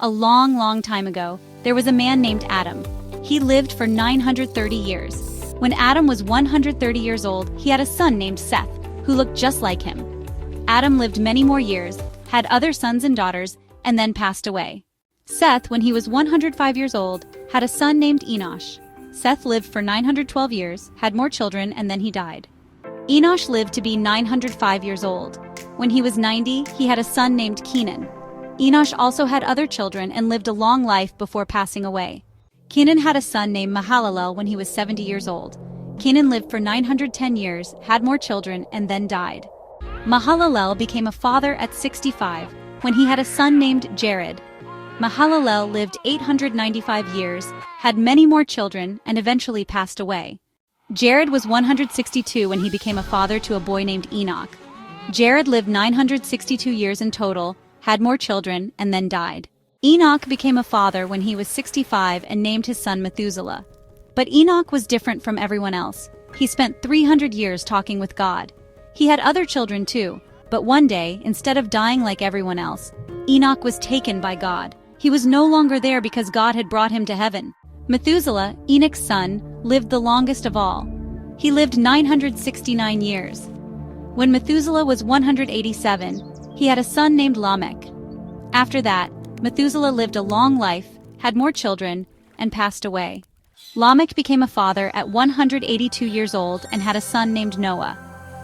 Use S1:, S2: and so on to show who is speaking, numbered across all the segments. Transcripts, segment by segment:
S1: A long, long time ago, there was a man named Adam. He lived for 930 years. When Adam was 130 years old, he had a son named Seth, who looked just like him. Adam lived many more years, had other sons and daughters, and then passed away. Seth, when he was 105 years old, had a son named Enosh. Seth lived for 912 years, had more children, and then he died. Enosh lived to be 905 years old. When he was 90, he had a son named Kenan. Enosh also had other children and lived a long life before passing away. Kenan had a son named Mahalalel when he was 70 years old. Kenan lived for 910 years, had more children, and then died. Mahalalel became a father at 65 when he had a son named Jared. Mahalalel lived 895 years, had many more children, and eventually passed away. Jared was 162 when he became a father to a boy named Enoch. Jared lived 962 years in total, had more children, and then died. Enoch became a father when he was 65 and named his son Methuselah. But Enoch was different from everyone else. He spent 300 years talking with God. He had other children too, but one day, instead of dying like everyone else, Enoch was taken by God. He was no longer there because God had brought him to heaven. Methuselah, Enoch's son, lived the longest of all. He lived 969 years. When Methuselah was 187, he had a son named Lamech. After that, Methuselah lived a long life, had more children, and passed away. Lamech became a father at 182 years old and had a son named Noah.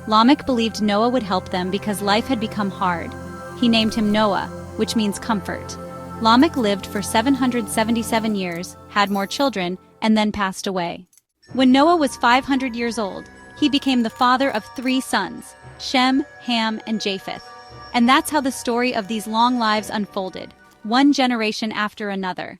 S1: Lamech believed Noah would help them because life had become hard. He named him Noah, which means comfort. Lamech lived for 777 years, had more children, and then passed away. When Noah was 500 years old, he became the father of 3 sons, Shem, Ham, and Japheth. And that's how the story of these long lives unfolded, one generation after another.